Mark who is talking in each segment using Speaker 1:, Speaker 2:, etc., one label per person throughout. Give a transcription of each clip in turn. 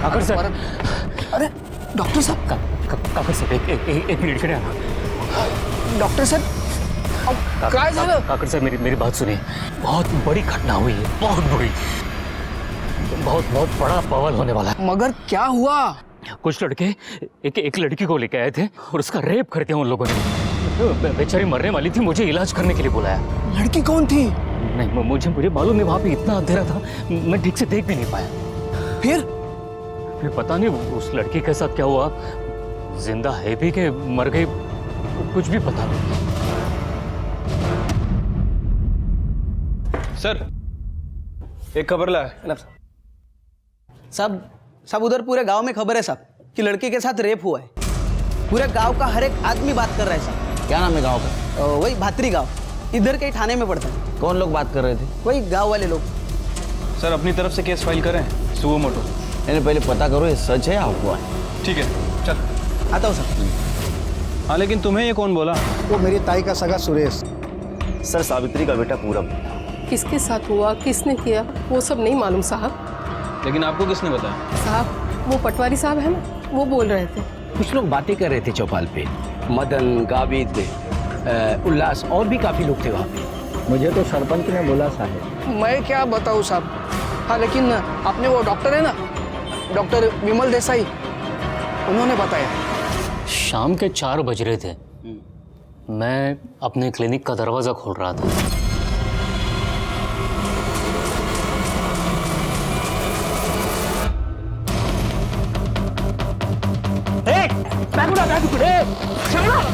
Speaker 1: काकर sir,
Speaker 2: अरे doctor साहब,
Speaker 1: काकर sir एक मिनिट इकडे आना।
Speaker 2: डॉक्टर साहब काय झालं?
Speaker 1: काकर सर मेरी बात सुनिए, बहुत बड़ी घटना हुई है, बहुत बड़ी, बहुत बड़ा बवाल होने वाला है।
Speaker 2: मगर क्या हुआ?
Speaker 1: कुछ लड़के एक लड़की को लेके आए थे और उसका रेप कर दिया उन लोगों ने। बेचारी मरने वाली थी, मुझे इलाज करने के लिए बुलाया।
Speaker 2: लड़की कौन थी?
Speaker 1: नहीं मुझे मालूम नहीं, वहाँ पे इतना अंधेरा था मैं ठीक से देख भी नहीं पाया।
Speaker 2: फिर
Speaker 1: पता नहीं उस लड़की के साथ क्या हुआ, जिंदा है भी कि मर गई कुछ भी पता नहीं।
Speaker 3: सर एक खबर लाया।
Speaker 4: सब उधर पूरे गांव में खबर है साहब कि लड़के के साथ रेप हुआ है। पूरे गांव का हर एक आदमी बात कर रहा है साहब।
Speaker 5: क्या नाम है गांव का?
Speaker 4: वही भातरी गांव, इधर के थाने में पड़ता है।
Speaker 5: कौन लोग बात कर रहे थे?
Speaker 4: वही गांव वाले लोग।
Speaker 3: सर अपनी तरफ से केस फाइल करें सुओ मोटो।
Speaker 5: मैंने पहले पता करो ये सच है या अफवाह है।
Speaker 3: ठीक है चल
Speaker 4: आता हूँ सर।
Speaker 3: हाँ लेकिन तुम्हें ये कौन बोला?
Speaker 6: वो मेरी ताई का सगा सुरेश।
Speaker 7: सर सावित्री का बेटा पूरब।
Speaker 8: किसके साथ हुआ, किसने किया, वो सब नहीं मालूम साहब।
Speaker 3: लेकिन आपको किसने बताया?
Speaker 8: साहब वो पटवारी साहब है ना, वो बोल रहे थे।
Speaker 9: कुछ लोग बातें कर रहे थे चौपाल पे, मदन, गाविद, उल्लास और भी काफी लोग थे वहाँ पे।
Speaker 6: मुझे तो सरपंच ने बोला साहब।
Speaker 2: मैं क्या बताऊँ साहब। हाँ लेकिन आपने वो डॉक्टर है ना, डॉक्टर विमल देसाई, उन्होंने बताया।
Speaker 1: शाम के 4 बज रहे थे, मैं अपने क्लिनिक का दरवाजा खोल रहा था।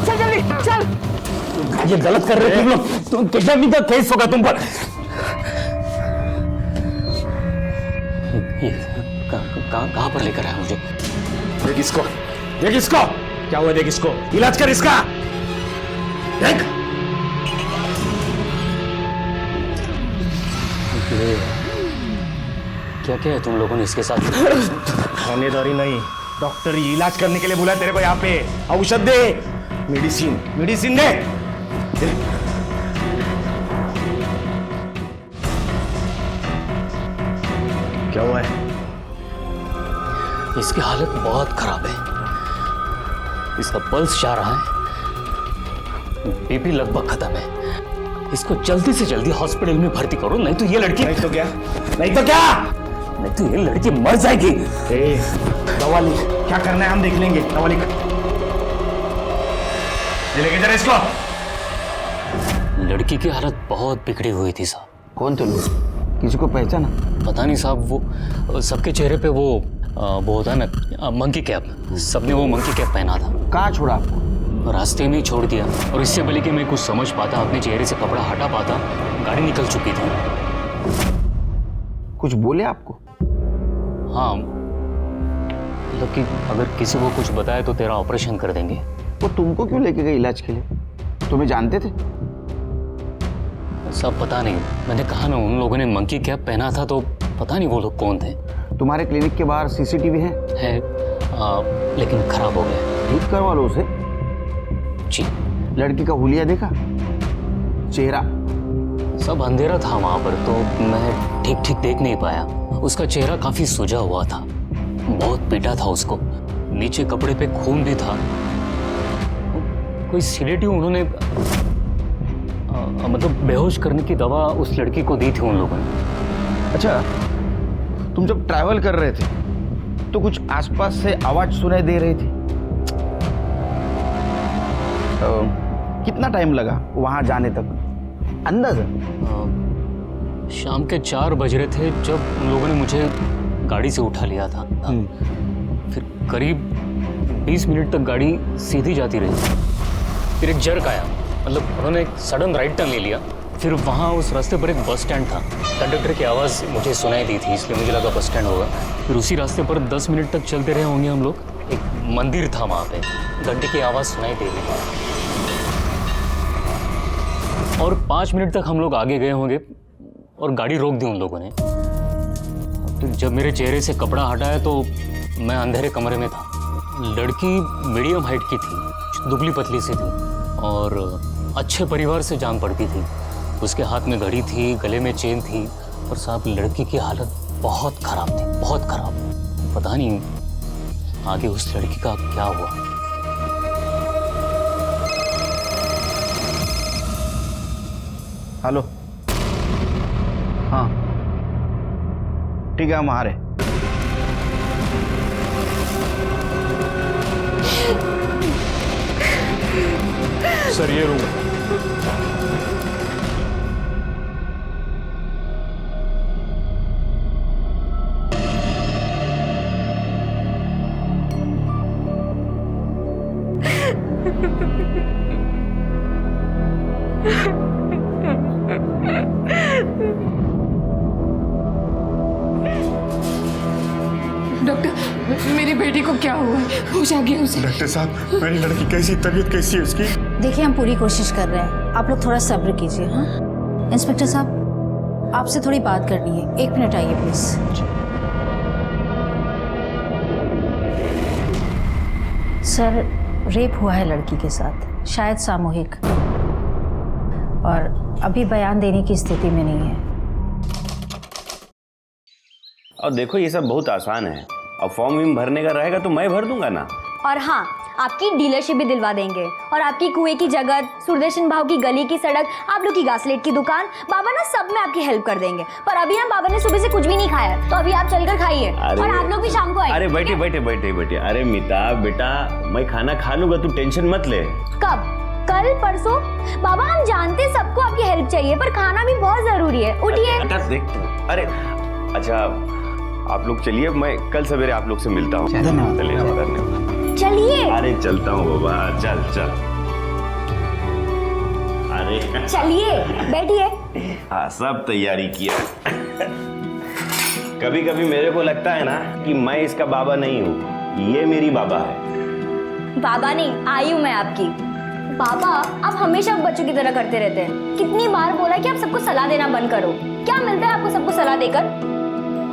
Speaker 2: चल जल्दी चल।
Speaker 1: ये गलत कर रहे तुम लोग, तुम किडनैपिंग का केस होगा तुम पर। ये कहाँ पर लेकर आया मुझे?
Speaker 7: देख इसको, देख इसको क्या हुआ, देख इसको, इलाज कर इसका, देख।
Speaker 1: क्या क्या है तुम लोगों ने इसके साथ?
Speaker 7: थानेदारी नहीं, डॉक्टर इलाज करने के लिए बुलाया तेरे को यहाँ पे। औषध दे, मेडिसिन मेडिसिन दे। क्या हुआ है?
Speaker 1: इसकी हालत बहुत खराब है, इसका पल्स जा रहा है, बीपी लगभग खत्म है। इसको जल्दी से जल्दी हॉस्पिटल में भर्ती करो, नहीं तो ये लड़की,
Speaker 7: नहीं तो क्या, नहीं तो क्या,
Speaker 1: नहीं तो ये लड़की मर जाएगी।
Speaker 7: दवा लिख, क्या करना है हम देख लेंगे। दवा लिख, लेके जरा इसको।
Speaker 1: लड़की की हालत बहुत बिगड़ी हुई थी साहब।
Speaker 5: कौन थे लोग? किसी को पहचाना?
Speaker 1: पता नहीं साहब, वो सबके चेहरे पे वो होता है ना मंकी कैप, सबने वो मंकी कैप पहना था।
Speaker 5: कहाँ छोड़ा आपको?
Speaker 1: रास्ते में ही छोड़ दिया, और इससे पहले कि मैं कुछ समझ पाता, अपने चेहरे से कपड़ा हटा पाता, गाड़ी निकल चुकी थी।
Speaker 5: कुछ बोले आपको?
Speaker 1: हाँ मतलब कि अगर किसी को कुछ बताया तो तेरा ऑपरेशन कर देंगे।
Speaker 5: वो तुमको क्यों लेके गए इलाज के लिए? तुम्हें जानते थे?
Speaker 1: सब पता नहीं, मैंने कहा ना उन लोगों ने मंकी कैप पहना था, तो पता नहीं वो लोग कौन थे।
Speaker 5: तुम्हारे क्लिनिक के बाहर सीसीटीवी है?
Speaker 1: लेकिन खराब हो गया।
Speaker 5: ठीक करवा लो उसे।
Speaker 1: जी।
Speaker 5: लड़की का हुलिया देखा? चेहरा?
Speaker 1: सब अंधेरा था वहां पर, तो मैं ठीक ठीक देख नहीं पाया। उसका चेहरा काफी सूजा हुआ था, बहुत पीटा था उसको, नीचे कपड़े पे खून भी था। कोई सिडेटिव उन्होंने मतलब बेहोश करने की दवा उस लड़की को दी थी उन लोगों ने।
Speaker 5: अच्छा, तुम जब ट्रैवल कर रहे थे तो कुछ आसपास से आवाज सुनाई दे रही थी? कितना टाइम लगा वहां जाने तक अंदाजा?
Speaker 1: शाम के 4 बज रहे थे जब उन लोगों ने मुझे गाड़ी से उठा लिया था। फिर करीब 20 मिनट तक गाड़ी सीधी जाती रही, फिर एक जर्क आया, मतलब उन्होंने एक सडन राइट टर्न ले लिया। फिर वहाँ उस रास्ते पर एक बस स्टैंड था, कंडक्टर की आवाज़ मुझे सुनाई दी थी, इसलिए मुझे लगा बस स्टैंड होगा। फिर उसी रास्ते पर 10 मिनट तक चलते रहे होंगे हम लोग। एक मंदिर था वहाँ पे, घंटे की आवाज़ सुनाई दे रही थी, और 5 मिनट तक हम लोग आगे गए होंगे और गाड़ी रोक दी उन लोगों ने। तो जब मेरे चेहरे से कपड़ा हटाया तो मैं अंधेरे कमरे में था। लड़की मीडियम हाइट की थी, दुबली पतली सी थी और अच्छे परिवार से जान पड़ती थी। उसके हाथ में घड़ी थी, गले में चेन थी, और साहब लड़की की हालत बहुत खराब थी, बहुत खराब। पता नहीं आगे उस लड़की का क्या हुआ।
Speaker 5: हेलो, हाँ ठीक है, हम आ रहे।
Speaker 7: सर ये रूम।
Speaker 8: डॉक्टर मेरी बेटी को क्या हुआ है? होश आ गया उसे?
Speaker 7: डॉक्टर साहब, मेरी लड़की कैसी, तबीयत कैसी है उसकी?
Speaker 10: देखिए हम पूरी कोशिश कर रहे हैं, आप लोग थोड़ा सब्र कीजिए। हाँ इंस्पेक्टर साहब, आपसे थोड़ी बात करनी है, 1 मिनट आइए प्लीज। सर रेप हुआ है लड़की के साथ, शायद सामूहिक, और अभी बयान देने की स्थिति में नहीं है।
Speaker 11: और देखो ये सब बहुत आसान है, अब फॉर्म विम भरने का रहेगा तो मैं भर दूंगा ना।
Speaker 10: और हाँ, आपकी डीलरशिप भी दिलवा देंगे, और आपकी कुएं की जगह, सुरदर्शन भाव की गली की सड़क, आप लोग की गासलेट की दुकान, बाबा ना सब में आपकी हेल्प कर देंगे। पर अभी ना बाबा ने सुबह से कुछ भी नहीं खाया, तो अभी आप चलकर खाइए, और आप लोग भी शाम को आइए।
Speaker 11: अरे बैठे बैठे बैठे बैठे, अरे मिता बेटा मैं खाना खा लूंगा, तू टेंशन मत ले।
Speaker 10: कब? कल परसों? बाबा हम जानते सबको आपकी हेल्प चाहिए, पर खाना भी बहुत जरूरी है, उठिए।
Speaker 11: अरे अच्छा आप लोग चलिए, मैं कल सवेरे आप लोग से मिलता हूँ। धन्यवाद।
Speaker 10: चलिए।
Speaker 11: अरे चलता हूँ बाबा, चल चल। अरे
Speaker 10: चलिए बैठिए।
Speaker 11: हाँ सब तैयारी किया। कभी कभी मेरे को लगता है ना कि मैं इसका बाबा नहीं हूँ, ये मेरी बाबा है।
Speaker 10: बाबा नहीं, आई हूँ मैं आपकी। बाबा आप हमेशा बच्चों की तरह करते रहते हैं, कितनी बार बोला कि आप सबको सलाह देना बंद करो। क्या मिलता है आपको सबको सलाह देकर?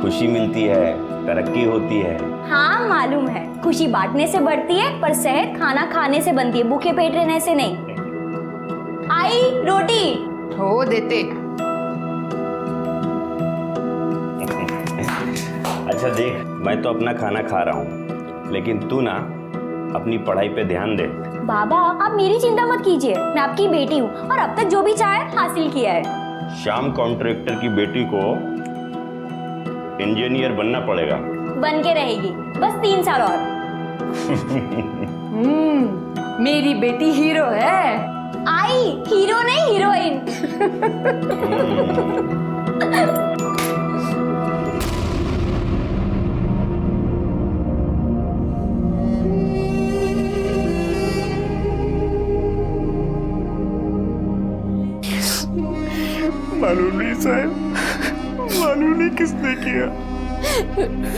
Speaker 11: खुशी मिलती है, तरक्की होती है।
Speaker 10: हाँ मालूम है, खुशी बांटने से बढ़ती है, पर सेहत खाना खाने से बनती है, भूखे पेट रहने से नहीं। आई रोटी
Speaker 8: हो देते।
Speaker 11: अच्छा देख, मैं तो अपना खाना खा रहा हूँ, लेकिन तू ना अपनी पढ़ाई पे ध्यान दे।
Speaker 10: बाबा आप मेरी चिंता मत कीजिए, मैं आपकी बेटी हूँ, और अब तक जो भी चाहे हासिल किया है।
Speaker 11: श्याम कॉन्ट्रैक्टर की बेटी को इंजीनियर बनना पड़ेगा।
Speaker 10: बन के रहेगी, बस 3 साल और।
Speaker 8: मेरी बेटी हीरो है।
Speaker 10: आई हीरो नहीं, हीरोइन।
Speaker 7: मालूम नहीं साहब, मालूम नहीं किसने किया।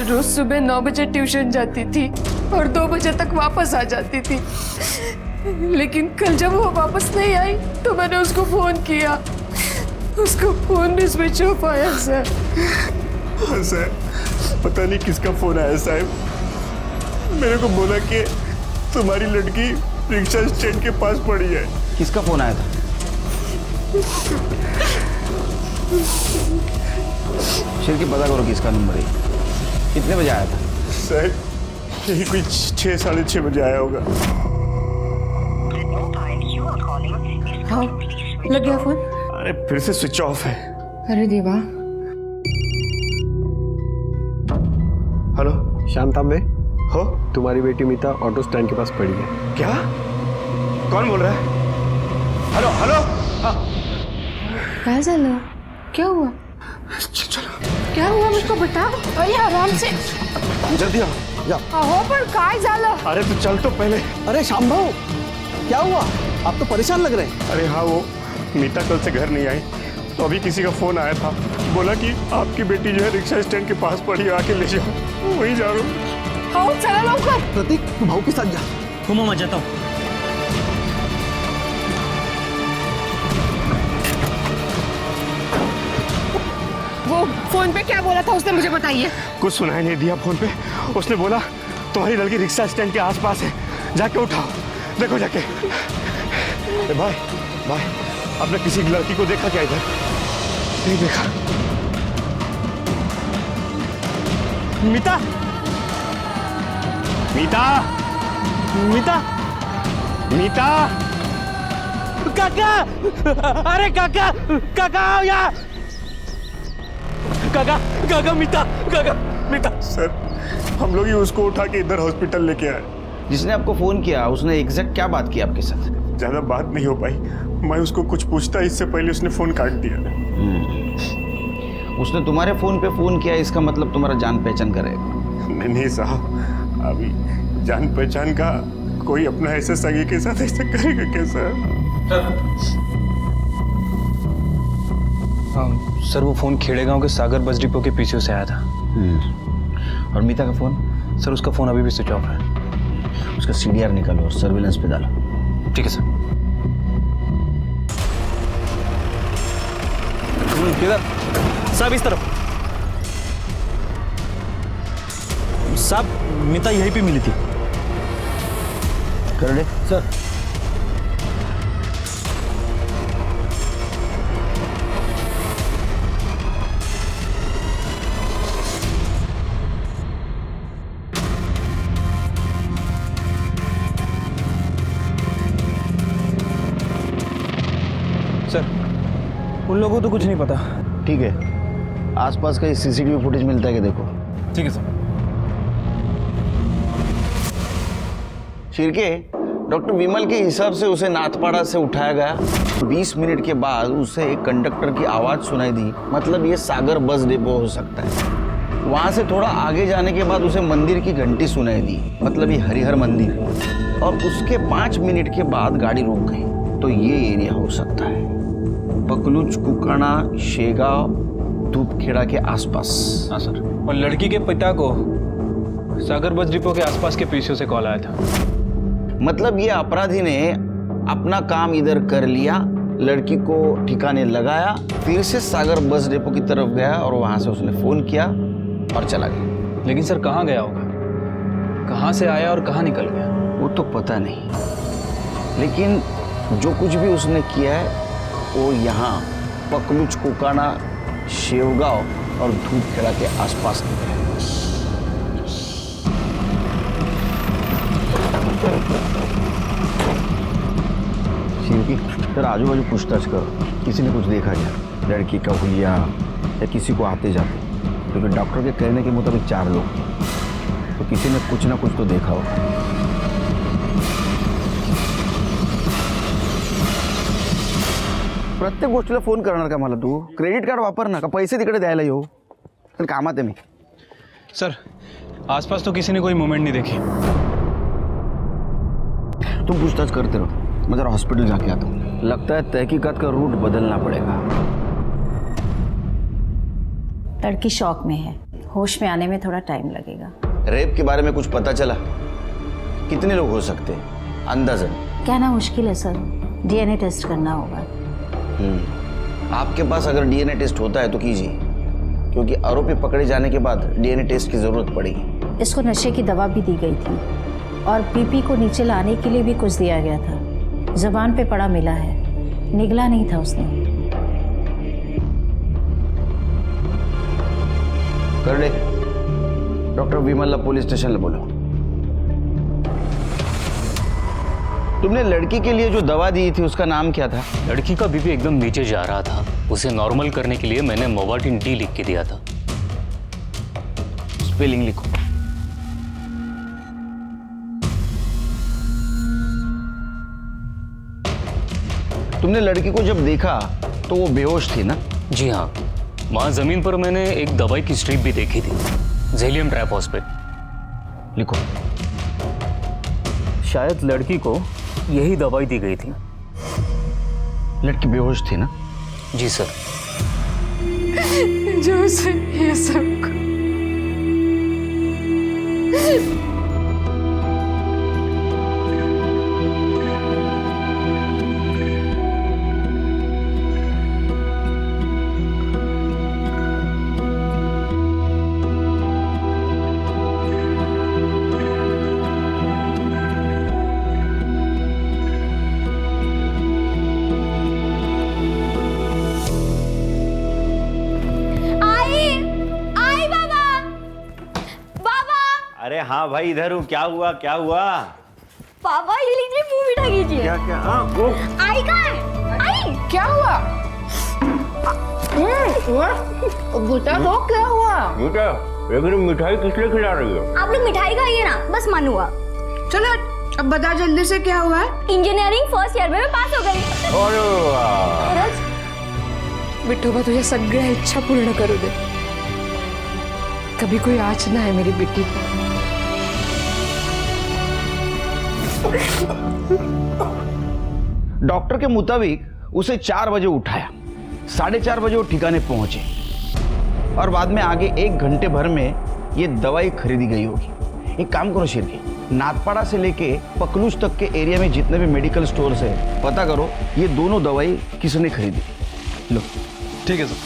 Speaker 8: रोज सुबह 9 बजे ट्यूशन जाती थी और 2 बजे तक वापस आ जाती थी, लेकिन कल जब वो वापस नहीं आई तो मैंने उसको फोन किया, उसको फोन भी स्विच ऑफ आया सर।
Speaker 7: सर पता नहीं किसका फोन आया साहब, मेरे को बोला कि तुम्हारी लड़की रिक्शा स्टैंड के पास पड़ी है।
Speaker 5: किसका फोन आया था? शेर की पता करो किसका नंबर है, कितने बजे आया था?
Speaker 7: सर यही कोई 6 साढ़े 6 बजे आया होगा।
Speaker 8: हाँ लग गया फोन।
Speaker 7: अरे फिर से स्विच ऑफ है।
Speaker 8: अरे देवा।
Speaker 7: हेलो
Speaker 6: श्याम तांबे,
Speaker 7: हो,
Speaker 6: तुम्हारी बेटी मीता ऑटो स्टैंड के पास पड़ी है।
Speaker 7: क्या? कौन बोल रहा है? Hello hello.
Speaker 8: क्या झालं? क्या हुआ?
Speaker 7: चलो
Speaker 8: क्या हुआ मुझको बताओ। अरे आराम से।
Speaker 7: जल्दी आओ।
Speaker 8: अहो पण काय झालं?
Speaker 7: अरे तू चल तो पहले।
Speaker 4: अरे श्याम भाऊ, क्या हुआ? आप तो परेशान लग रहे हैं।
Speaker 7: अरे हाँ, वो मीता कल से घर नहीं आई, तो अभी किसी का फोन आया था, बोला कि आपकी बेटी जो है रिक्शा स्टैंड के पास पड़ी है, आके ले जाओ। वहीं जा रहा हूँ।
Speaker 8: हो चला लवकर।
Speaker 4: प्रतीक तू भाऊ के साथ जा।
Speaker 1: घूमो, मैं जाता हूँ।
Speaker 8: वो फोन पे क्या बोला था उसने, मुझे बताइए।
Speaker 7: कुछ सुनाई नहीं दिया फोन पे, उसने बोला तुम्हारी लड़की रिक्शा स्टैंड के आसपास है, जाके उठाओ, देखो जाके। भाई भाई, आपने किसी लड़की को देखा क्या इधर? नहीं देखा। मीता मीता, मीता, मीता,
Speaker 4: काका, अरे काका, काका आओ यहाँ। काका, काका, मीता, काका, मीता।
Speaker 7: सर हम लोग ही उसको उठा के इधर हॉस्पिटल लेके आए।
Speaker 5: जिसने आपको फोन किया उसने एग्जैक्ट क्या बात की आपके साथ?
Speaker 7: ज्यादा बात नहीं हो पाई, मैं उसको कुछ पूछता इससे पहले उसने फोन काट दिया।
Speaker 5: उसने तुम्हारे फोन पे फोन किया, इसका मतलब तुम्हारा जान पहचान करेगा।
Speaker 7: नहीं साहब, अभी जान पहचान का कोई अपना ऐसे सगे के साथ ऐसा करेगा क्या सर?
Speaker 3: सर वो फोन खेड़े गांव के सागर बस डिपो के पीछे से आया था।
Speaker 5: और मीता का फोन?
Speaker 3: सर उसका फोन अभी भी स्विच ऑफ है।
Speaker 5: उसका सीडीआर निकालो और सर्विलेंस पे डालो।
Speaker 3: ठीक है सर।
Speaker 4: किधर? साहब इस तरफ। साहब मीता यहीं पे मिली थी।
Speaker 5: कर दे
Speaker 4: सर।
Speaker 3: सर
Speaker 4: उन लोगों को तो कुछ नहीं पता।
Speaker 5: ठीक है, आसपास का सीसीटीवी फुटेज मिलता है कि देखो।
Speaker 4: ठीक है सर।
Speaker 5: शिरके, डॉक्टर विमल के हिसाब से उसे नाथपाड़ा से उठाया गया। 20 मिनट के बाद उसे एक कंडक्टर की आवाज सुनाई दी, मतलब ये सागर बस डिपो हो सकता है। वहां से थोड़ा आगे जाने के बाद उसे मंदिर की घंटी सुनाई दी, मतलब ये हरिहर मंदिर। और उसके 5 मिनट के बाद गाड़ी रुक गई, तो ये एरिया हो सकता है पकलुच, कुकाना, शेगांव, धूपखेड़ा के आसपास।
Speaker 3: हाँ सर। और लड़की के पिता को सागर बस डिपो के आसपास के पीछे से कॉल आया था।
Speaker 5: मतलब ये अपराधी ने अपना काम इधर कर लिया, लड़की को ठिकाने लगाया, फिर से सागर बस डिपो की तरफ गया और वहां से उसने फोन किया और चला गया।
Speaker 3: लेकिन सर कहाँ गया होगा? कहाँ से आया और कहाँ निकल गया?
Speaker 5: वो तो पता नहीं, लेकिन जो कुछ भी उसने किया है वो यहाँ पकलुच, कुकाना, शेवगांव और धूपखेड़ा के आसपास किया है। शिवकी, सर आजू बाजू पूछताछ करो, किसी ने कुछ देखा क्या? लड़की का हुलिया या किसी को आते जाते? क्योंकि डॉक्टर के कहने के मुताबिक 4 लोग थे, तो किसी ने कुछ ना कुछ तो देखा होगा। प्रत्येक गोष्टीला फोन करणार का मला तू? क्रेडिट कार्ड वापर ना, का पैसे तिकडे द्यायला येऊ? तर कामात आहे मी।
Speaker 3: सर आसपास तो किसी ने कोई मूवमेंट नहीं देखी।
Speaker 5: तुम पूछताछ करते रहो, मैं जरा हॉस्पिटल जाके आता हूँ। लगता है तहकीकात का रूट बदलना पड़ेगा।
Speaker 12: लड़की शॉक में है, होश में आने में थोड़ा टाइम लगेगा।
Speaker 5: रेप के बारे में कुछ पता चला? कितने लोग हो सकते हैं अंदाजन?
Speaker 12: कहना मुश्किल है सर, डीएनए टेस्ट करना होगा।
Speaker 5: आपके पास अगर डीएनए टेस्ट होता है तो कीजिए, क्योंकि आरोपी पकड़े जाने के बाद डीएनए टेस्ट की जरूरत पड़ेगी।
Speaker 12: इसको नशे की दवा भी दी गई थी और बीपी को नीचे लाने के लिए भी कुछ दिया गया था। जबान पे पड़ा मिला है, निगला नहीं था उसने।
Speaker 5: कर ले, डॉक्टर विमल पुलिस स्टेशन बोलो। तुमने लड़की के लिए जो दवा दी थी उसका नाम क्या था?
Speaker 1: लड़की का बीपी एकदम नीचे जा रहा था, उसे नॉर्मल करने के लिए मैंने मोवाटिन डी लिख के दिया था।
Speaker 5: स्पेलिंग लिखो। तुमने लड़की को जब देखा तो वो बेहोश थी ना?
Speaker 1: जी हाँ, वहां जमीन पर मैंने एक दवाई की स्ट्रिप भी देखी थी, जेलियम ट्राइफॉस्फेट।
Speaker 5: लिखो।
Speaker 1: शायद लड़की को यही दवाई दी गई थी।
Speaker 5: लड़की बेहोश थी ना?
Speaker 1: जी सर।
Speaker 8: जो से ये सब
Speaker 11: अरे हाँ भाई इधर हूँ, क्या हुआ क्या हुआ?
Speaker 10: पापा ये लीजिए मुंह मीठा कीजिए।
Speaker 11: क्या क्या? हाँ वो
Speaker 10: आई कहाँ है? आई
Speaker 8: क्या हुआ? बेटा तो क्या हुआ?
Speaker 11: बेटा लेकिन मिठाई किस लिए खिला रही हो?
Speaker 10: आप लोग मिठाई खाइए ना, बस मन हुआ।
Speaker 8: चलो अब बता जल्दी से क्या हुआ?
Speaker 10: इंजीनियरिंग फर्स्ट ईयर में मैं पास हो गई।
Speaker 11: अरे वाह!
Speaker 8: विठोबा तुझ्या सगळ्या इच्छा पूर्ण करू दे. कभी कोई आँच ना है मेरी बेटी पर.
Speaker 5: डॉक्टर के मुताबिक उसे 4 बजे उठाया, 4:30 बजे वो ठिकाने पहुंचे और बाद में आगे 1 घंटे भर में ये दवाई खरीदी गई होगी। एक काम करो शिरके, नाथपाड़ा से लेके पकलूज तक के एरिया में जितने भी मेडिकल स्टोर्स है पता करो ये दोनों दवाई किसने खरीदी। लो।
Speaker 3: ठीक है सर।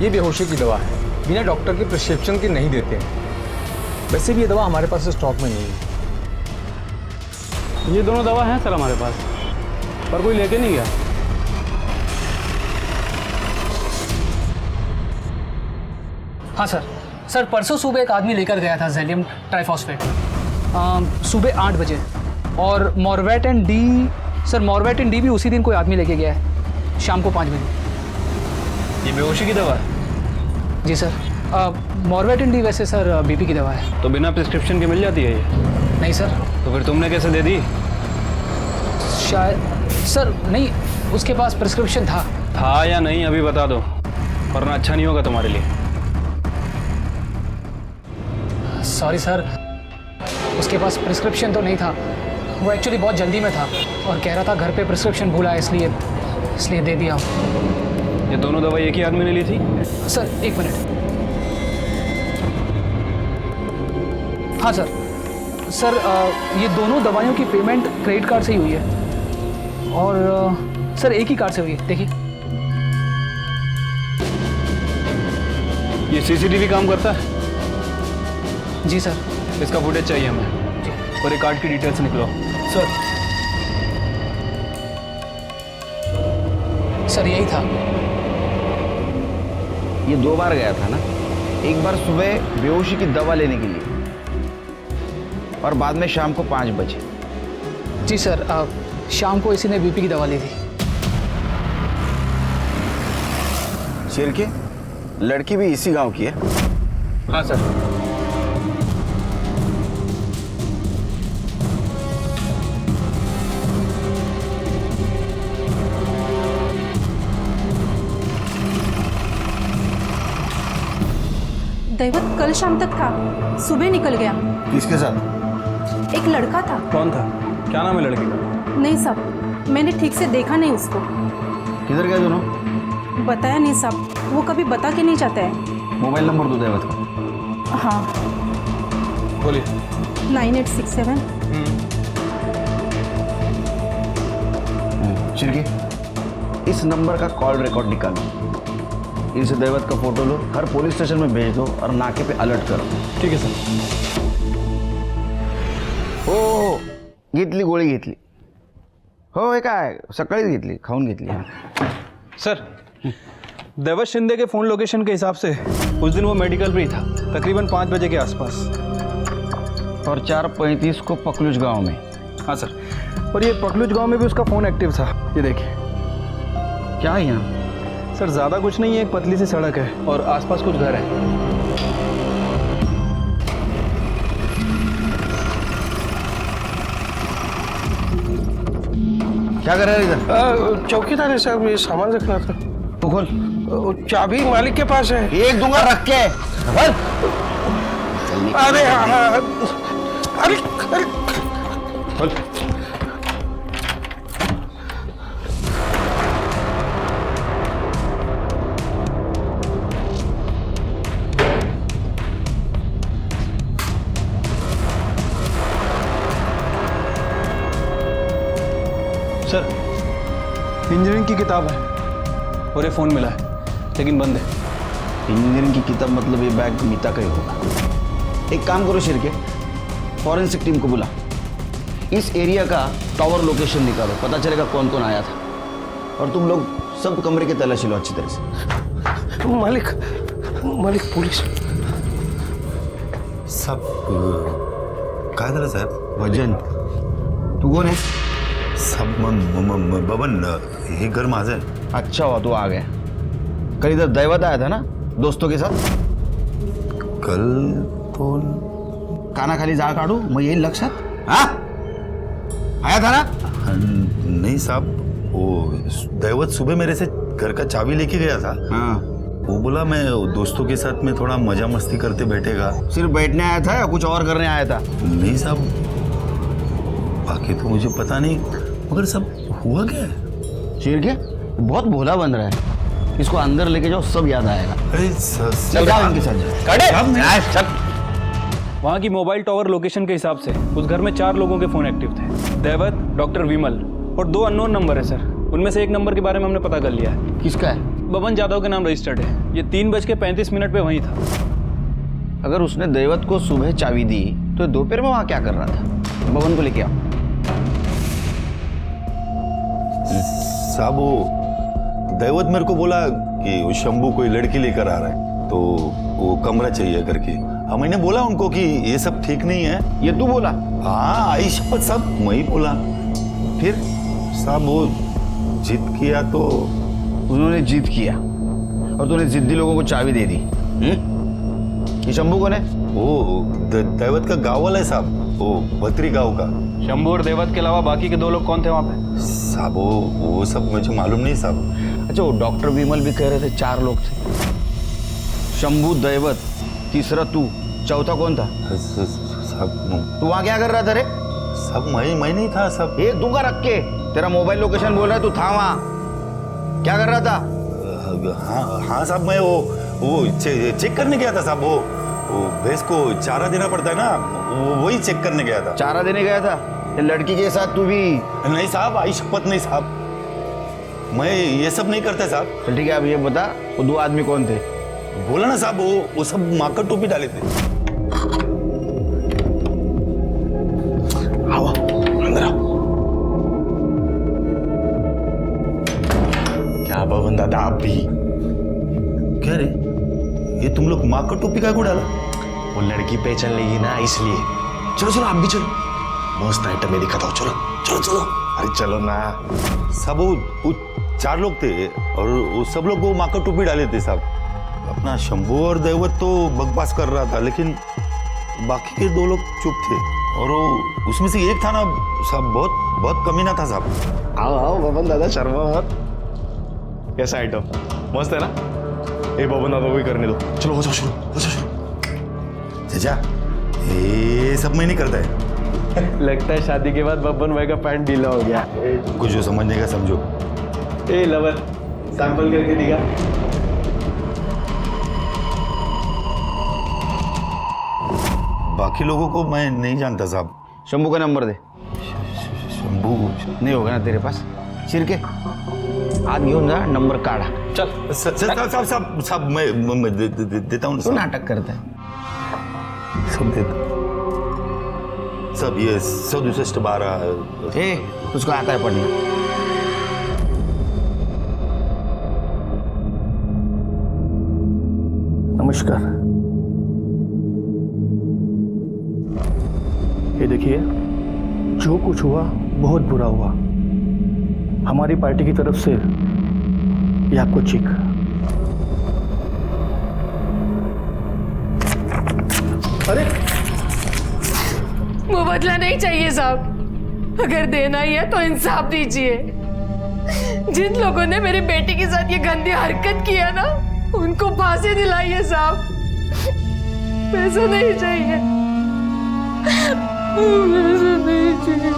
Speaker 13: ये बेहोशी की दवा है, बिना डॉक्टर के प्रिस्क्रिप्शन की नहीं देते हैं। वैसे भी ये दवा हमारे पास स्टॉक में नहीं है।
Speaker 3: ये दोनों दवा हैं सर हमारे पास, पर कोई लेके नहीं गया।
Speaker 2: हाँ सर परसों सुबह एक आदमी लेकर गया था जेलियम ट्राइफॉस्फेट सुबह 8 बजे, और मॉर्वेट एंड डी भी उसी दिन कोई आदमी लेके गया है शाम को 5 बजे।
Speaker 3: ये बेहोशी की दवा है?
Speaker 2: जी सर, मॉर्वेट एंड डी वैसे सर बीपी की दवा है।
Speaker 3: तो बिना प्रिस्क्रिप्शन के मिल जाती है ये?
Speaker 2: नहीं सर।
Speaker 3: तो फिर तुमने कैसे दे दी?
Speaker 2: शायद सर नहीं, उसके पास प्रिस्क्रिप्शन था
Speaker 3: या नहीं अभी बता दो, वरना अच्छा नहीं होगा तुम्हारे लिए।
Speaker 2: सॉरी सर, उसके पास प्रिस्क्रिप्शन तो नहीं था, वो एक्चुअली बहुत जल्दी में था और कह रहा था घर पे प्रिस्क्रिप्शन भूला है, इसलिए दे दिया।
Speaker 3: ये दोनों दवाई एक ही आदमी ने ली थी?
Speaker 2: Sir 1 minute. हाँ सर ये दोनों दवाइयों की पेमेंट क्रेडिट कार्ड से ही हुई है, और सर एक ही कार्ड से हुई है, देखिए।
Speaker 3: ये सीसीटीवी काम करता है?
Speaker 2: जी सर।
Speaker 3: इसका फुटेज चाहिए हमें, और एक कार्ड की डिटेल्स निकलो।
Speaker 2: सर यही था।
Speaker 5: ये 2 बार गया था ना, एक बार सुबह बेहोशी की दवा लेने के लिए और बाद में शाम को 5 बजे।
Speaker 2: जी सर, शाम को इसी ने बीपी की दवा ली थी।
Speaker 5: शिरके, लड़की भी इसी गांव की है?
Speaker 3: हाँ सर।
Speaker 12: दैवत कल शाम तक था, सुबह निकल गया।
Speaker 5: किसके साथ?
Speaker 12: एक लड़का था।
Speaker 3: कौन था? क्या नाम है लड़की का?
Speaker 12: नहीं साहब, मैंने ठीक से देखा नहीं उसको।
Speaker 5: किधर गए दोनों?
Speaker 12: बताया नहीं साहब, वो कभी बता के नहीं जाता है।
Speaker 5: मोबाइल नंबर दो दैवत का।
Speaker 12: हाँ
Speaker 3: बोलिए।
Speaker 12: 9867।
Speaker 5: शिरके, इस नंबर का कॉल रिकॉर्ड निकालो, इनसे दैवत का फोटो लो, हर पुलिस स्टेशन में भेज दो और नाके पे अलर्ट करो।
Speaker 3: ठीक है सर।
Speaker 5: हो घेतली, गोळी घेतली. हो हे काय सकाळीच घेतली, खाऊन घेतली.
Speaker 3: सर दैवत शिंदे के फ़ोन लोकेशन के हिसाब से उस दिन वो मेडिकल पे ही था, तकरीबन 5 बजे के आसपास,
Speaker 5: और 4:35 को पकलूज गांव में।
Speaker 3: हाँ सर, और ये पकलूज गांव में भी उसका फ़ोन एक्टिव था। ये देखिए।
Speaker 5: क्या है यहाँ?
Speaker 3: सर ज़्यादा कुछ नहीं है, एक पतली सी सड़क है और आसपास कुछ घर है।
Speaker 5: क्या कर रहे हैं इधर?
Speaker 13: चौकीदार है साहब, ये सामान रखना था।
Speaker 5: तू खोल।
Speaker 13: चाबी मालिक के पास है।
Speaker 5: एक दूंगा रख के।
Speaker 13: अरे अरे
Speaker 3: खोल। सर इंजीनियरिंग की किताब है और ये फ़ोन मिला है, लेकिन बंद है।
Speaker 5: इंजीनियरिंग की किताब मतलब ये बैग मीता का ही होगा। एक काम करो शिरके, फॉरेंसिक टीम को बुला, इस एरिया का टावर लोकेशन निकालो, पता चलेगा कौन कौन आया था। और तुम लोग सब कमरे की तलाशी लो अच्छी तरह से।
Speaker 9: मालिक पुलिस
Speaker 7: सब काय झालं साहेब?
Speaker 5: भजन तू कोण आहे?
Speaker 7: सब बबन, हे घर माझं आहे.
Speaker 5: अच्छा हुआ तू आ गया. कल इधर दैवत आया था ना दोस्तों के साथ?
Speaker 7: कल तो
Speaker 5: कानाखाली जाळ काढू मग येईल लक्षात. हा आया था ना?
Speaker 7: नहीं साहब, वो दैवत सुबह मेरे से घर का चाबी लेके गया था.
Speaker 5: हाँ.
Speaker 7: वो बोला मैं दोस्तों के साथ में थोड़ा मजा मस्ती करते बैठेगा.
Speaker 5: सिर्फ बैठने आया था या कुछ और करने आया था?
Speaker 7: नहीं साहब, बाकी तो मुझे पता नहीं, मगर सब हुआ क्या है?
Speaker 5: चीर के बहुत भोला बन रहा है. इसको अंदर लेके जाओ, सब याद आएगा.
Speaker 7: अरे
Speaker 5: चल जाओ इनके साथ.
Speaker 3: चल। वहाँ की मोबाइल टावर लोकेशन के हिसाब से उस घर में 4 लोगों के फ़ोन एक्टिव थे. दैवत, डॉक्टर विमल और 2 अननोन नंबर है सर. उनमें से एक नंबर के बारे में हमने पता कर लिया है.
Speaker 5: किसका है?
Speaker 3: बबन यादव के नाम रजिस्टर्ड है. ये 3:35 पे वहीं था.
Speaker 5: अगर उसने दैवत को सुबह चाबी दी तो दोपहर में वहाँ क्या कर रहा था? बबन को लेके आओ.
Speaker 7: साहब वो दैवत मेरे को बोला कि वो शंभू कोई लड़की लेकर आ रहा है, तो वो कमरा चाहिए करके. हाँ, मैंने बोला उनको कि ये सब ठीक नहीं है.
Speaker 5: ये तू बोला?
Speaker 7: हाँ, आई शपथ सब मैं ही बोला.
Speaker 5: फिर
Speaker 7: साहब वो जिद किया तो
Speaker 5: उन्होंने जिद किया और तूने जिद्दी लोगों को चाबी दे दी. ये शंभू कौन है?
Speaker 7: वो दैवत का गाँव वाला है साहब, वो भत्री गाँव का.
Speaker 3: शंभू और दैवत के अलावा बाकी के 2 लोग कौन थे वहाँ पे?
Speaker 7: साहब वो सब मुझे मालूम नहीं साहब.
Speaker 5: अच्छा, वो डॉक्टर विमल भी कह रहे थे 4 लोग थे. शंभू, दैवत, तीसरा तू, चौथा कौन था?
Speaker 7: साहब
Speaker 5: तू वहाँ क्या कर रहा था रे?
Speaker 7: सब मैं नहीं था सब.
Speaker 5: एक दूंगा रख के. तेरा मोबाइल लोकेशन बोल रहा है, तू था वहाँ. क्या कर रहा था?
Speaker 7: हाँ साहब, मैं वो चेक करने गया था साहब. वो भैंस को चारा देना पड़ता है ना, वही चेक करने गया था.
Speaker 5: चारा देने गया था? ये लड़की के साथ तू भी?
Speaker 7: नहीं साहब, आई शपथ नहीं साहब, मैं ये सब नहीं करता साहब.
Speaker 5: चल ठीक है, अब ये बता वो 2 आदमी कौन थे?
Speaker 7: बोला ना साहब, वो सब माकर टोपी डाले थे.
Speaker 5: आओ अंदर आओ.
Speaker 7: क्या बबन दादा आप भी? क्या रे, ये तुम लोग माकर टोपी का को डाला?
Speaker 14: वो लड़की पहचान लेगी ना, इसलिए. चलो चलो आप भी चलो, मस्त आइटम में दिखाता हूँ. चलो चलो चलो. अरे चलो ना.
Speaker 7: सब वो 4 लोग थे और वो सब लोग वो माकर टोपी डाले थे साहब. अपना शंभू और दैवत तो बकवास कर रहा था, लेकिन बाकी के 2 लोग चुप थे. और वो उसमें से एक था ना साहब, बहुत कमीना था साहब.
Speaker 14: आओ बबन दादा, शर्मा मत. कैसा आइटम मस्त है ना? ए बबन दादा को ही करने दो. चलो हो जाओ शुरू, हो जाओ शुरू.
Speaker 7: चाचा, ये सब मैं नहीं करता है.
Speaker 6: लगता है शादी के बाद बब्बन भाई का पैंट ढीला हो गया.
Speaker 7: कुछ जो समझने का समझो.
Speaker 6: ए लवर, सैंपल करके दिखा.
Speaker 7: बाकी लोगों को मैं नहीं जानता साहब.
Speaker 5: शंभू का नंबर दे.
Speaker 7: शंभू
Speaker 5: नहीं होगा ना तेरे पास? शिरके हाथ घेऊन जा, नंबर काढा.
Speaker 3: चल.
Speaker 7: साहब मैं देता हूँ.
Speaker 5: तू नाटक करता है.
Speaker 7: सब देता सब. ये 162
Speaker 5: ए, उसको आता है पढ़ना.
Speaker 6: नमस्कार. ये देखिए, जो कुछ हुआ बहुत बुरा हुआ. हमारी पार्टी की तरफ से ये आपको चेक. अरे
Speaker 8: वो बदला नहीं चाहिए साहब. अगर देना ही है तो इंसाफ दीजिए. जिन लोगों ने मेरी बेटी के साथ ये गंदी हरकत किया ना, उनको फांसी दिलाइए साहब. पैसा नहीं चाहिए. पैसा नहीं चाहिए.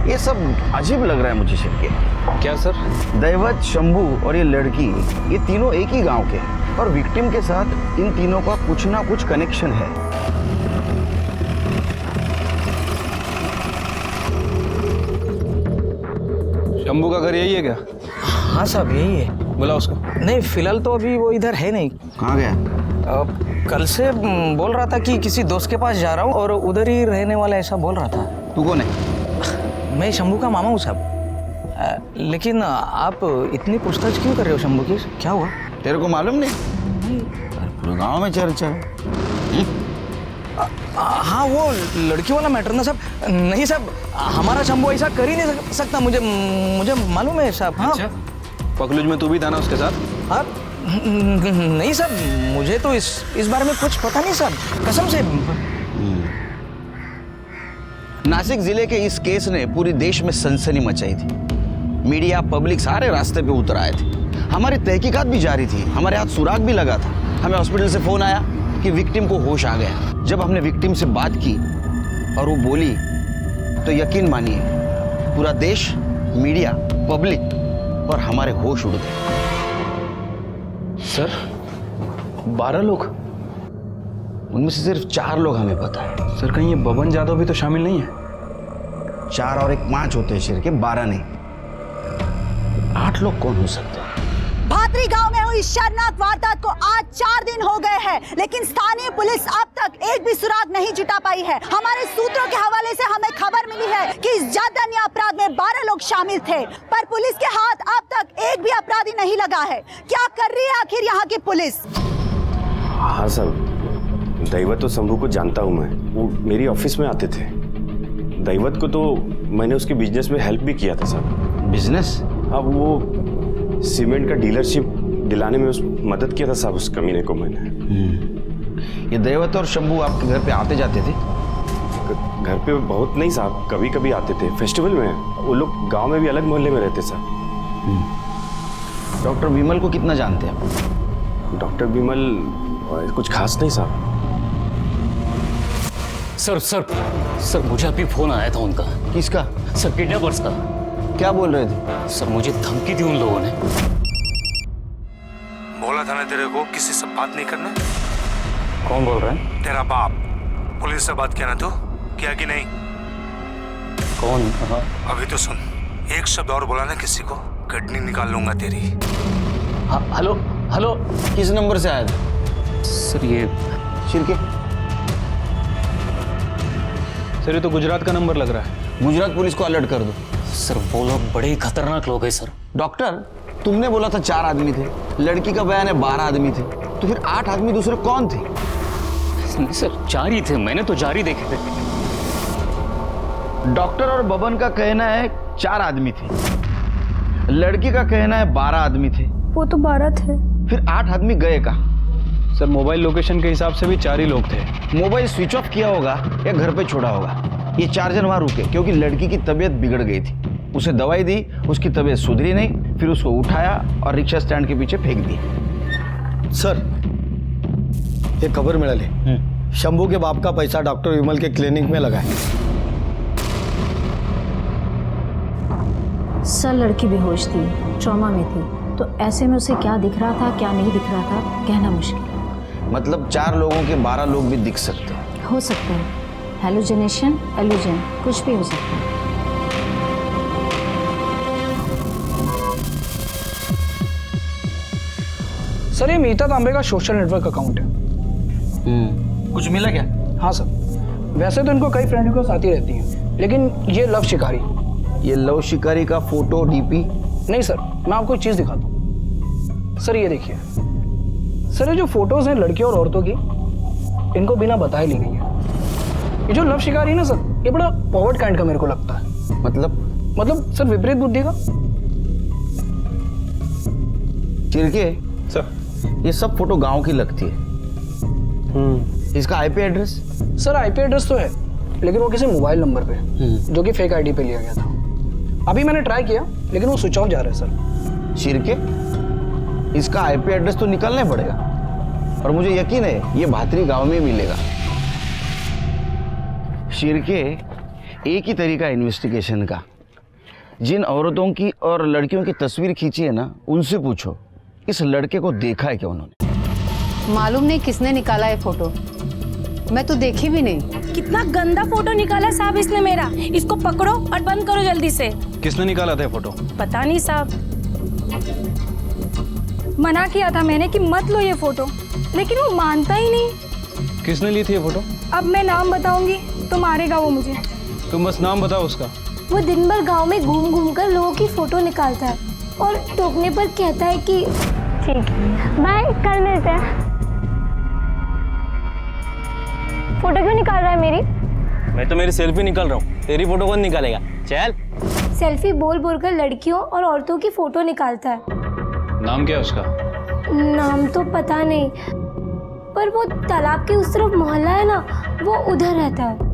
Speaker 5: ये सब अजीब लग रहा है मुझे शिरके.
Speaker 3: क्या सर?
Speaker 5: दैवत, शंभू और ये लड़की, ये तीनों एक ही गांव के हैं और विक्टिम के साथ इन तीनों का कुछ ना कुछ कनेक्शन है.
Speaker 3: शंभू का घर यही है क्या?
Speaker 4: हाँ साहब यही है.
Speaker 3: बुला उसको.
Speaker 4: नहीं फिलहाल तो अभी वो इधर है नहीं.
Speaker 5: कहाँ गया?
Speaker 4: कल से बोल रहा था कि किसी दोस्त के पास जा रहा हूँ और उधर ही रहने वाला, ऐसा बोल रहा था.
Speaker 5: तू कौन है?
Speaker 4: मैं शंभू का मामा हूँ साहब। लेकिन आप इतनी पूछताछ क्यों कर रहे हो शंभू की? क्या हुआ?
Speaker 5: तेरे को मालूम नहीं? पूरे गांव में चर्चा है।
Speaker 4: हाँ वो लड़की वाला मैटर ना साहब। नहीं साहब, हमारा शंभू ऐसा कर ही नहीं सकता, मुझे मालूम है साहब। हाँ
Speaker 3: पकलूज में तू भी था ना उसके साथ?
Speaker 4: हाँ नहीं साहब, मुझे तो इस बारे में कुछ पता नहीं साहब, कसम से।
Speaker 5: नासिक जिले के इस केस ने पूरी देश में सनसनी मचाई थी। मीडिया, पब्लिक सारे रास्ते पे उतर आए थे। हमारी तहकीकात भी जारी थी, हमारे हाथ सुराग भी लगा था। हमें हॉस्पिटल से फोन आया कि विक्टिम को होश आ गया। जब हमने विक्टिम से बात की और वो बोली तो यकीन मानिए पूरा देश, मीडिया, पब्लिक और हमारे होश उड़ गए।
Speaker 3: सर 12 लोग?
Speaker 5: उनमें से सिर्फ 4 लोग हमें पता है।
Speaker 3: सर कहीं ये बबन जादव भी तो शामिल नहीं है?
Speaker 5: 4 और 1 5 होते हैं शेर के, 12 नहीं। 8 लोग कौन हो सकते हैं?
Speaker 15: भातरी गांव में हुई शर्मनाक वारदात को आज 4 दिन हो गए हैं, लेकिन स्थानीय पुलिस अब तक एक भी सुराग नहीं जुटा पाई है। हमारे सूत्रों के हवाले से हमें खबर मिली है कि इस जघन्य अपराध में 12 लोग शामिल थे, पर पुलिस के हाथ अब तक एक भी अपराधी नहीं लगा है। क्या कर रही है आखिर यहाँ की पुलिस?
Speaker 11: हाँ सर, दैवत और शंभू को जानता हूँ मैं, वो मेरी ऑफिस में आते थे। दैवत को तो मैंने उसके बिजनेस में हेल्प भी किया था सर।
Speaker 5: बिजनेस?
Speaker 11: अब वो सीमेंट का डीलरशिप दिलाने में उस मदद किया था साहब उस कमीने को मैंने।
Speaker 5: ये दैवत और शंभू आपके घर पे आते जाते थे?
Speaker 11: घर पे बहुत नहीं साहब, कभी कभी आते थे फेस्टिवल में। वो लोग गांव में भी अलग मोहल्ले में रहते साहब।
Speaker 5: डॉक्टर विमल को कितना जानते हैं आप?
Speaker 11: डॉक्टर विमल कुछ खास नहीं साहब।
Speaker 1: सर मुझे अभी फोन आया था उनका।
Speaker 5: किसका?
Speaker 1: सर किडनैपर्स का।
Speaker 5: क्या बोल रहे थे?
Speaker 1: सर मुझे धमकी दी उन लोगों ने।
Speaker 16: बोला था ना तेरे को किसी से बात नहीं करना।
Speaker 1: कौन बोल रहा है?
Speaker 16: तेरा बाप। पुलिस से बात किया ना तो किया कि नहीं?
Speaker 1: कौन?
Speaker 16: अभी तो सुन, एक शब्द और बोला ना किसी को, किडनी निकाल लूंगा तेरी।
Speaker 1: हेलो
Speaker 5: किस नंबर से आया था?
Speaker 1: सर ये
Speaker 5: शिरके।
Speaker 3: सर ये तो गुजरात का नंबर लग रहा है।
Speaker 5: गुजरात पुलिस को अलर्ट कर दो।
Speaker 1: सर वो लोग बड़े ही खतरनाक लोग हैं सर।
Speaker 5: डॉक्टर, तुमने बोला था 4 आदमी थे, लड़की का बयान है 12 आदमी थे, तो फिर 8 आदमी दूसरे कौन थे?
Speaker 1: नहीं सर 4 ही थे, मैंने तो 4 ही देखे थे।
Speaker 5: डॉक्टर और बबन का कहना है 4 आदमी थे, लड़की का कहना है 12 आदमी थे।
Speaker 10: वो तो 12 थे।
Speaker 5: फिर 8 आदमी गए कहाँ?
Speaker 3: सर मोबाइल लोकेशन के हिसाब से भी 4 ही लोग थे।
Speaker 5: मोबाइल स्विच ऑफ किया होगा या घर पे छोड़ा होगा। ये 4 जन वहां रुके क्योंकि लड़की की तबीयत बिगड़ गई थी। उसे दवाई दी, उसकी तबीयत सुधरी नहीं, फिर उसको उठाया और रिक्शा स्टैंड के पीछे फेंक दी।
Speaker 6: सर ये खबर मिळाली, शंभू के बाप का पैसा डॉक्टर विमल के क्लिनिक में लगा है।
Speaker 12: सर लड़की बेहोश थी, ट्रॉमा में थी, तो ऐसे में उसे क्या दिख रहा था क्या नहीं दिख रहा था कहना मुश्किल।
Speaker 5: मतलब 4 लोगों के 12 लोग भी दिख सकते हैं।
Speaker 12: हो सकता है हेलुसिनेशन, एल्यूजन, कुछ भी हो सकता है।
Speaker 2: सर ये मीता तांबे का सोशल नेटवर्क अकाउंट है।
Speaker 4: कुछ मिला क्या?
Speaker 2: हाँ सर, वैसे तो इनको कई फ्रेंड रिक्वेस्ट आती रहती हैं, लेकिन ये लव शिकारी।
Speaker 5: ये लव शिकारी का फोटो डीपी?
Speaker 2: नहीं सर, मैं आपको एक चीज़ दिखाता हूँ। सर ये देखिए, सर ये जो फोटोज हैं लड़कियों और औरतों की, इनको बिना बताए ली गई है। ये जो लव शिकारी है ना सर, ये बड़ा फॉरवर्ड काइंड का मेरे को लगता है। मतलब सर विपरीत बुद्धि का।
Speaker 5: चिरके
Speaker 3: सर
Speaker 5: ये सब फोटो गांव की लगती है। इसका IP address?
Speaker 2: Sir IP address तो है, लेकिन वो किसी मोबाइल नंबर पे जो कि फेक आईडी पे लिया गया था। अभी मैंने ट्राई किया लेकिन वो स्विच ऑफ जा रहा है सर।
Speaker 5: शिरके इसका आईपी एड्रेस तो निकालना पड़ेगा और मुझे यकीन है ये भातरी गांव में मिलेगा। शिरके एक ही तरीका इन्वेस्टिगेशन का, जिन औरतों की और लड़कियों की तस्वीर खींची है ना, उनसे पूछो इस लड़के को देखा है क्या उन्होंने।
Speaker 17: मालूम नहीं किसने निकाला है फोटो, मैं तो देखी भी नहीं।
Speaker 10: कितना गंदा फोटो निकाला साहब इसने मेरा। इसको पकड़ो और बंद करो जल्दी से।
Speaker 3: किसने निकाला था फोटो?
Speaker 10: पता नहीं साहब, मना किया था मैंने कि मत लो ये फोटो, लेकिन वो मानता ही नहीं।
Speaker 3: किसने ली थी ये फोटो?
Speaker 10: अब मैं नाम बताऊंगी तो मारेगा वो मुझे।
Speaker 3: तुम बस नाम बताओ उसका।
Speaker 18: वो दिन भर गांव में घूम घूम कर लोगों की फोटो निकालता है और टोकने पर कहता है कि ठीक बाय कर लेते हैं। फोटो क्यों निकाल रहा है मेरी?
Speaker 14: मैं तो मेरी सेल्फी निकाल रहा हूँ, तेरी फोटो कौन निकालेगा? चल।
Speaker 18: सेल्फी बोल बोल कर लड़कियों और औरतों की फोटो निकालता है।
Speaker 3: नाम क्या है उसका?
Speaker 18: नाम तो पता नहीं, पर वो तालाब के उस तरफ मोहल्ला है ना, वो उधर रहता है।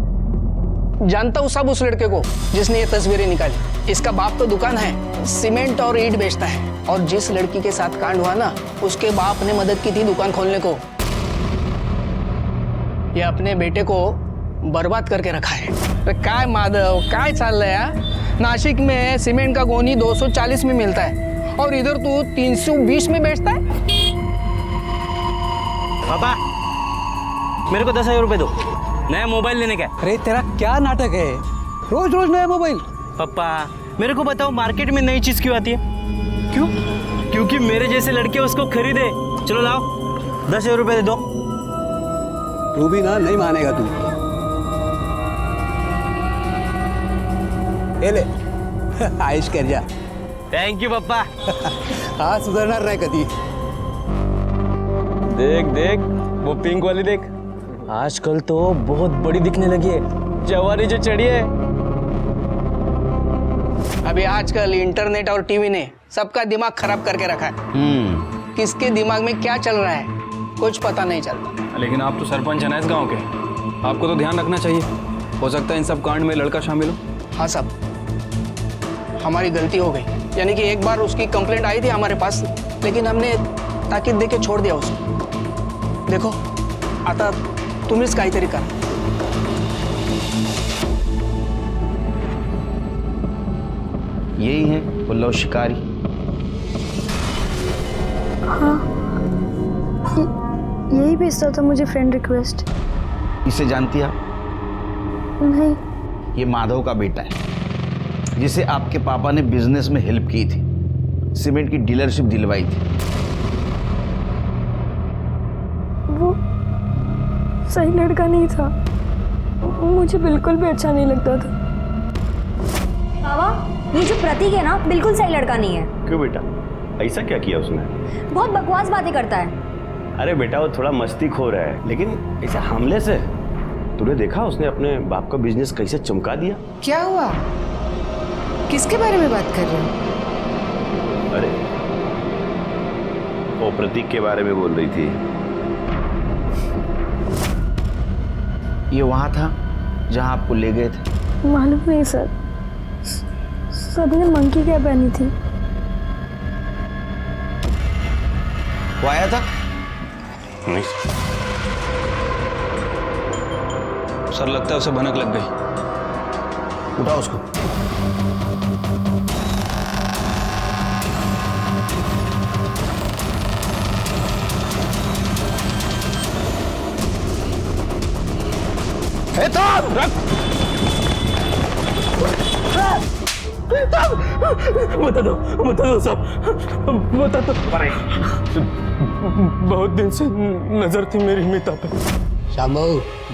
Speaker 2: जानता हूँ सब उस लड़के को जिसने ये तस्वीरें निकाली। इसका बाप तो दुकान है, सीमेंट और ईंट बेचता है। और जिस लड़की के साथ कांड हुआ ना, उसके बाप ने मदद की थी दुकान खोलने को। ये अपने बेटे को बर्बाद करके रखा है। अरे काय माधव, काय चल रहा है? नासिक में सीमेंट का गोनी 240 में मिलता है और इधर तू 320 में बेचता है।
Speaker 14: पापा, मेरे को 10,000 रुपए दो, नया मोबाइल लेने का।
Speaker 9: अरे तेरा क्या नाटक है, रोज रोज नया मोबाइल?
Speaker 14: पापा मेरे को बताओ, मार्केट में नई चीज क्यों आती है? क्यों? क्योंकि मेरे जैसे लड़के उसको खरीदे। चलो लाओ, 10,000 रुपए दे दो।
Speaker 9: तू भी ना नहीं मानेगा तू। ये ले आयुष कर जा।
Speaker 14: थैंक यू पप्पा।
Speaker 9: हाँ सुधरना रहे कभी।
Speaker 14: देख देख वो पिंक वाली देख, आजकल तो बहुत बड़ी दिखने लगी है, जवानी जो चढ़ी है।
Speaker 2: अभी आजकल इंटरनेट और टीवी ने सबका दिमाग खराब करके रखा है। किसके दिमाग में क्या चल रहा है कुछ पता नहीं चलता।
Speaker 3: लेकिन आप तो सरपंच हैं ना इस गांव के, आपको तो ध्यान रखना चाहिए। हो सकता है इन सब कांड में लड़का शामिल हो।
Speaker 2: हाँ साहब, हमारी गलती हो गई। यानी कि एक बार उसकी कंप्लेंट आई थी हमारे पास, लेकिन हमने ताकीद देके छोड़ दिया उसको। देखो आता तुम्हीच काहीतरी करा।
Speaker 5: यही है उल्लू शिकारी।
Speaker 18: हाँ, यही भेजता था मुझे फ्रेंड रिक्वेस्ट।
Speaker 5: इसे जानती आप?
Speaker 18: नहीं।
Speaker 5: ये माधव का बेटा है, जिसे आपके पापा ने बिजनेस में हेल्प की थी, सीमेंट की डीलरशिप दिलवाई थी।
Speaker 18: वो सही लड़का नहीं था, मुझे बिल्कुल भी अच्छा नहीं लगता था।
Speaker 10: बाबा, ये जो प्रतीक है ना, बिल्कुल सही लड़का नहीं है।
Speaker 11: क्यों बेटा, ऐसा क्या किया उसने?
Speaker 10: बहुत बकवास बातें करता है।
Speaker 11: अरे बेटा वो थोड़ा मस्ती खो रहा है, लेकिन ऐसे हमले से तूने देखा उसने अपने बाप का बिजनेस कैसे चमका दिया।
Speaker 17: क्या हुआ? किसके बारे में बात कर रहे हो?
Speaker 11: अरे वो प्रतीक के बारे में बोल रही थी।
Speaker 5: ये वहां था जहां आपको ले गए थे?
Speaker 18: मालूम नहीं सर, सभी ने मंकी कैप पहनी थी।
Speaker 5: वो आया था?
Speaker 11: नहीं
Speaker 3: सर, लगता है उसे भनक लग गई।
Speaker 5: उठाओ उसको।
Speaker 14: बता दो सब, बता दो। बहुत दिन से नजर थी मेरी मीता पे।
Speaker 9: शाम्भू,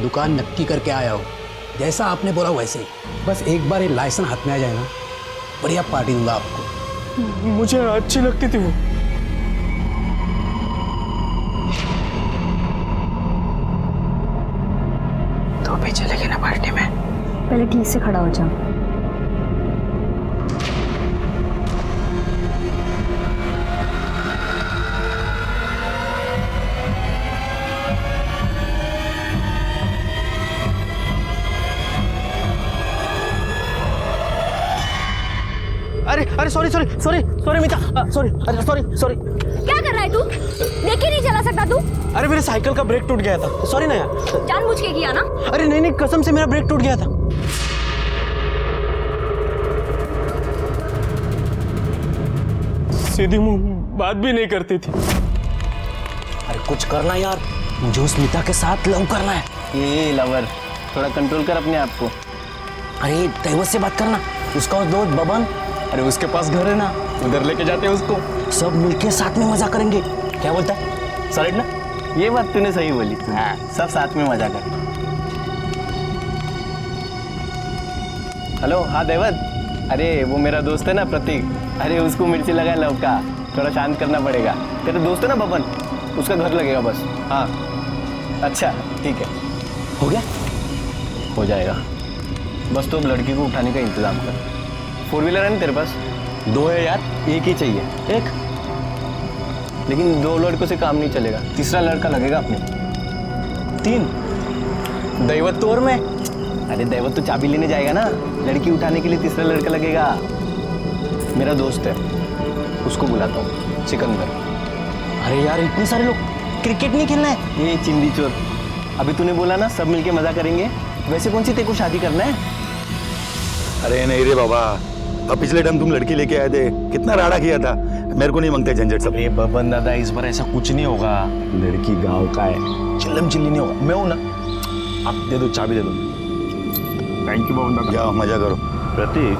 Speaker 9: दुकान नक्की करके आया हो, जैसा आपने बोला वैसे ही। बस एक बार ये लाइसेंस हाथ में आ जाए ना, बढ़िया पार्टी दूंगा आपको।
Speaker 14: मुझे अच्छी लगती थी वो।
Speaker 9: तो भी चलेगी ना पार्टी में?
Speaker 18: पहले ठीक से खड़ा हो जा।
Speaker 4: अरे सॉरी मीता, सॉरी।
Speaker 10: क्या कर रहा है तू? देख ही नहीं चला सकता तू?
Speaker 4: अरे मेरे साइकिल का ब्रेक टूट गया था, सॉरी ना यार।
Speaker 10: जानबूझ के किया ना?
Speaker 4: अरे नहीं, कसम से मेरा ब्रेक टूट गया था।
Speaker 14: सीधी मुंह बात भी नहीं करती थी।
Speaker 4: अरे कुछ करना यार, मुझे उस मीता के साथ लव करना है।
Speaker 14: ये लवर, थोड़ा कंट्रोल कर अपने आप को।
Speaker 4: अरे दैवत से बात करना, उसका दोस्त बबन।
Speaker 14: अरे उसके पास घर है ना, उधर लेके जाते हैं उसको।
Speaker 4: सब मिलके साथ में मजा करेंगे, क्या बोलता है?
Speaker 14: सॉलिड ना? ये बात तूने सही बोली। हाँ, सब साथ में मजा कर। हेलो, हाँ दैवत, अरे वो मेरा दोस्त है ना प्रतीक, अरे उसको मिर्ची लगा लौका, थोड़ा शांत करना पड़ेगा। तेरा दोस्त है ना बबन, उसका घर लगेगा बस। हाँ अच्छा ठीक है, हो गया, हो जाएगा। बस तो अब लड़की को उठाने का इंतजाम कर। 4 व्हीलर है ना तेरे पास? 2 है यार, एक ही चाहिए। एक, लेकिन 2 लड़कों से काम नहीं चलेगा, तीसरा लड़का लगेगा अपने। 3, दैवत तो और मैं। अरे दैवत तो चाबी लेने जाएगा ना, लड़की उठाने के लिए तीसरा लड़का लगेगा। मेरा दोस्त है, उसको बुलाता हूँ, सिकंदर। अरे यार इतने सारे लोग, क्रिकेट नहीं खेलना है? ये चिंदी चोर, अभी तूने बोला ना सब मिलके मजा करेंगे, वैसे कौन सी तेरे को शादी करना है?
Speaker 7: अरे नहीं रे बाबा, अब पिछले टाइम तुम लड़की लेके आए थे, कितना राड़ा किया था। मेरे को नहीं मांगते झंझट सब।
Speaker 11: अरे बबन दादा, इस बार ऐसा कुछ नहीं होगा। लड़की गांव का है, चिल्लम चिल्ली नहीं होगा। मैं हूं ना, आप दे दो, चाबी दे दो। थैंक यू बबन दादा।
Speaker 7: जाओ मजा करो।
Speaker 11: प्रतीक,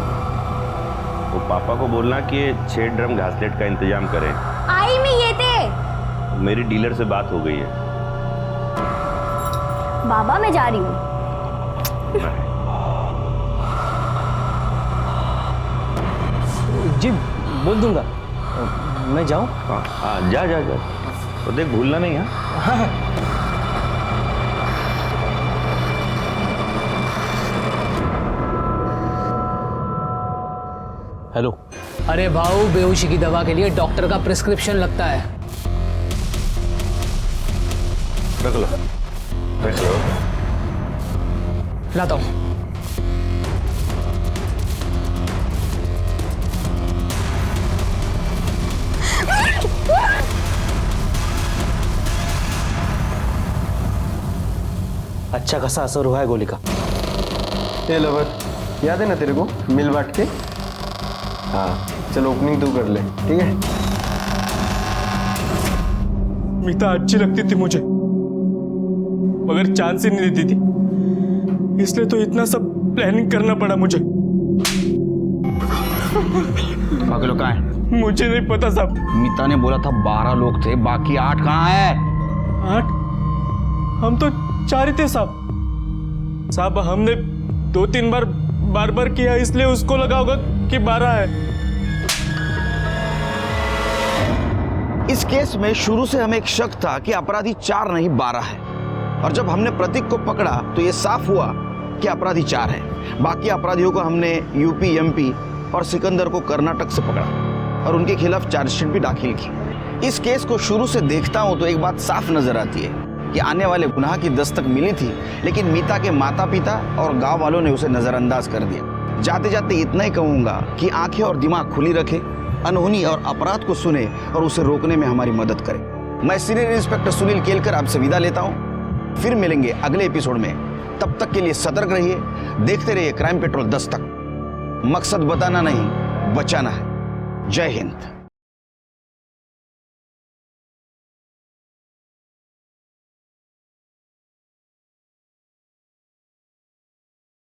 Speaker 11: वो पापा को बोलना कि 6 ड्रम घासलेट का इंतजाम करें।
Speaker 10: आई में ये थे
Speaker 11: मेरी डीलर से बात हो गई है।
Speaker 10: बाबा, मैं जा रही हूँ।
Speaker 14: जी बोल दूंगा, मैं जाऊँ?
Speaker 11: हाँ जा जा जा, तो देख भूलना नहीं। हाँ
Speaker 2: हेलो। अरे भाऊ, बेहोशी की दवा के लिए डॉक्टर का प्रिस्क्रिप्शन लगता है।
Speaker 11: रख लो, रख लो।
Speaker 2: लाता हूँ।
Speaker 14: अच्छा खासा असर हुआ है गोली का।
Speaker 13: ए लवर, याद है ना तेरे को मिल बांट के? हाँ चलो ओपनिंग तू कर ले, ठीक है?
Speaker 3: मीता अच्छी लगती थी मुझे, मगर चांस ही नहीं देती थी, इसलिए तो इतना सब प्लानिंग करना पड़ा मुझे।
Speaker 5: बाकी लोग कहाँ हैं?
Speaker 3: मुझे नहीं पता साहब।
Speaker 5: मीता ने बोला था 12 लोग थे, बाकी 8 कहाँ है?
Speaker 3: 8? हम तो 4 ही थे साहब। साहब हमने 2-3 बार बार किया, इसलिए उसको लगा होगा कि 12 है।
Speaker 5: इस केस में शुरू से हमें एक शक था कि अपराधी 4 नहीं 12 है, और जब हमने प्रतीक को पकड़ा तो ये साफ हुआ कि अपराधी 4 है। बाकी अपराधियों को हमने यूपी, एमपी और सिकंदर को कर्नाटक से पकड़ा और उनके खिलाफ चार्जशीट भी दाखिल की। इस केस को शुरू से देखता हूं तो एक बात साफ नजर आती है कि आने वाले गुनाह की दस्तक मिली थी, लेकिन मीता के माता पिता और गांव वालों ने उसे नजरअंदाज कर दिया। जाते जाते इतना ही कहूंगा कि आंखें और दिमाग खुली रखे, अनहोनी और अपराध को सुने और उसे रोकने में हमारी मदद करे। मैं सीनियर इंस्पेक्टर सुनील केलकर आपसे विदा लेता हूं। फिर मिलेंगे अगले एपिसोड में, तब तक के लिए सतर्क रहिए, देखते रहिए क्राइम पेट्रोल 10 तक। मकसद बताना नहीं, बचाना है। जय हिंद।